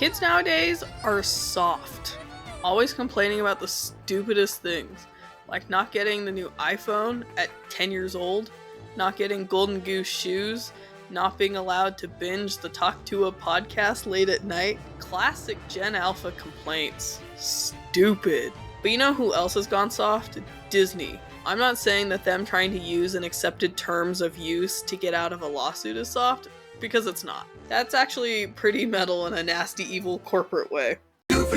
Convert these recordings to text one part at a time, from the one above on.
Kids nowadays are soft, always complaining about the stupidest things, like not getting the new iPhone at 10 years old, not getting Golden Goose shoes, not being allowed to binge the Talk to a podcast late at night. Classic Gen Alpha complaints. Stupid. But you know who else has gone soft? Disney. I'm not saying that them trying to use an accepted terms of use to get out of a lawsuit is soft, because it's not. That's actually pretty metal in a nasty, evil corporate way. But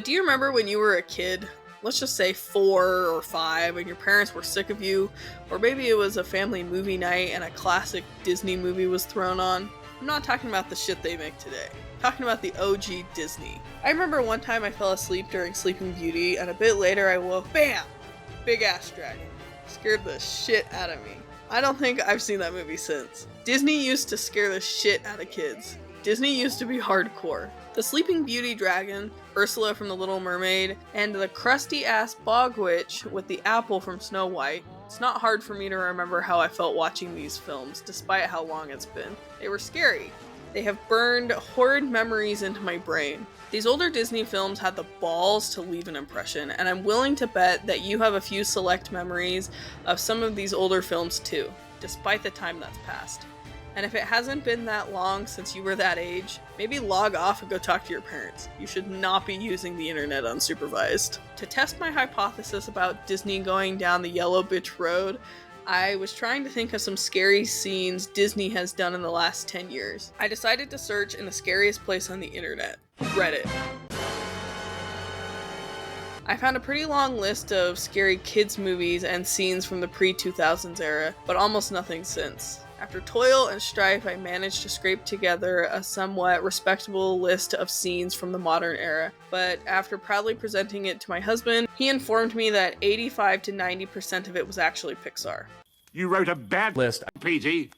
do you remember when you were a kid, let's just say 4 or 5, and your parents were sick of you, or maybe it was a family movie night and a classic Disney movie was thrown on? I'm not talking about the shit they make today. I'm talking about the OG Disney. I remember one time I fell asleep during Sleeping Beauty, and a bit later I woke, BAM! Big ass dragon. Scared the shit out of me. I don't think I've seen that movie since. Disney used to scare the shit out of kids. Disney used to be hardcore. The Sleeping Beauty dragon, Ursula from The Little Mermaid, and the crusty-ass bog witch with the apple from Snow White. It's not hard for me to remember how I felt watching these films, despite how long it's been. They were scary. They have burned horrid memories into my brain. These older Disney films had the balls to leave an impression, and I'm willing to bet that you have a few select memories of some of these older films too, despite the time that's passed. And if it hasn't been that long since you were that age, maybe log off and go talk to your parents. You should not be using the internet unsupervised. To test my hypothesis about Disney going down the yellow bitch road, I was trying to think of some scary scenes Disney has done in the last 10 years. I decided to search in the scariest place on the internet, Reddit. I found a pretty long list of scary kids movies and scenes from the pre-2000s era, but almost nothing since. After toil and strife, I managed to scrape together a somewhat respectable list of scenes from the modern era, but after proudly presenting it to my husband, he informed me that 85 to 90% of it was actually Pixar. You wrote a bad list, PG.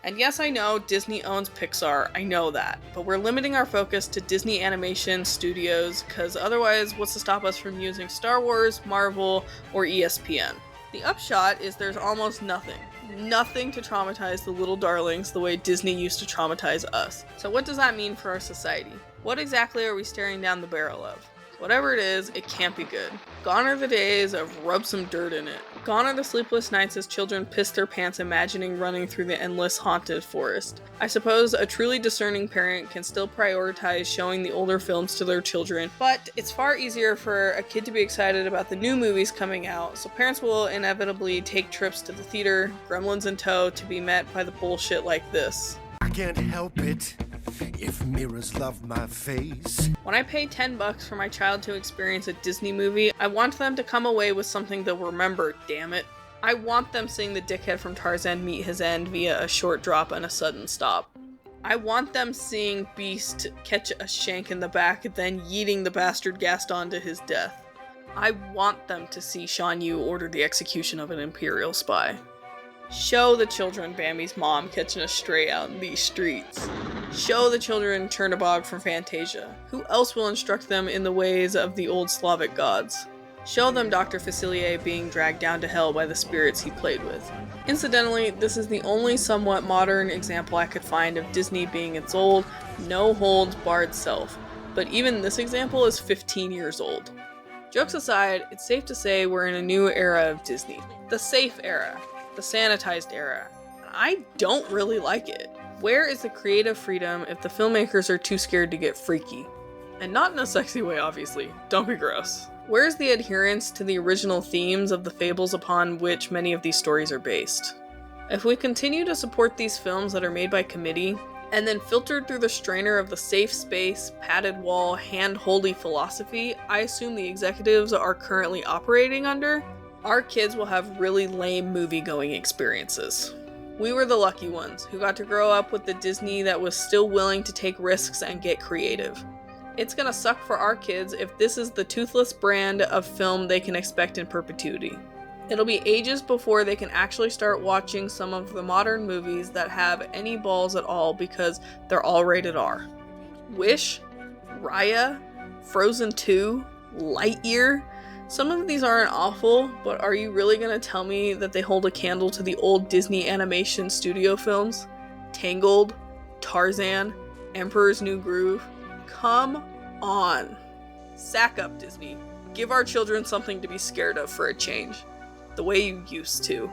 And yes, I know Disney owns Pixar, I know that, but we're limiting our focus to Disney Animation Studios, because otherwise, what's to stop us from using Star Wars, Marvel, or ESPN? The upshot is there's almost nothing. Nothing to traumatize the little darlings the way Disney used to traumatize us. So what does that mean for our society? What exactly are we staring down the barrel of? Whatever it is, it can't be good. Gone are the days of rub some dirt in it. Gone are the sleepless nights as children piss their pants imagining running through the endless haunted forest. I suppose a truly discerning parent can still prioritize showing the older films to their children, but it's far easier for a kid to be excited about the new movies coming out, so parents will inevitably take trips to the theater, gremlins in tow, to be met by the bullshit like this. I can't help it if mirrors love my face. When I pay $10 for my child to experience a Disney movie, I want them to come away with something they'll remember, damn it. I want them seeing the dickhead from Tarzan meet his end via a short drop and a sudden stop. I want them seeing Beast catch a shank in the back, then yeeting the bastard Gaston to his death. I want them to see Shan Yu order the execution of an Imperial spy. Show the children Bambi's mom catching a stray out in these streets. Show the children Chernabog from Fantasia. Who else will instruct them in the ways of the old Slavic gods? Show them Dr. Facilier being dragged down to hell by the spirits he played with. Incidentally, this is the only somewhat modern example I could find of Disney being its old, no-holds-barred self, but even this example is 15 years old. Jokes aside, it's safe to say we're in a new era of Disney. The safe era. The sanitized era. I don't really like it. Where is the creative freedom if the filmmakers are too scared to get freaky? And not in a sexy way, obviously. Don't be gross. Where's the adherence to the original themes of the fables upon which many of these stories are based? If we continue to support these films that are made by committee, and then filtered through the strainer of the safe space, padded wall, hand-holdy philosophy I assume the executives are currently operating under, our kids will have really lame movie-going experiences. We were the lucky ones, who got to grow up with the Disney that was still willing to take risks and get creative. It's gonna suck for our kids if this is the toothless brand of film they can expect in perpetuity. It'll be ages before they can actually start watching some of the modern movies that have any balls at all because they're all rated R. Wish, Raya, Frozen 2, Lightyear, Some of these aren't awful, but are you really gonna tell me that they hold a candle to the old Disney animation studio films? Tangled, Tarzan, Emperor's New Groove? Come on. Sack up, Disney. Give our children something to be scared of for a change. The way you used to.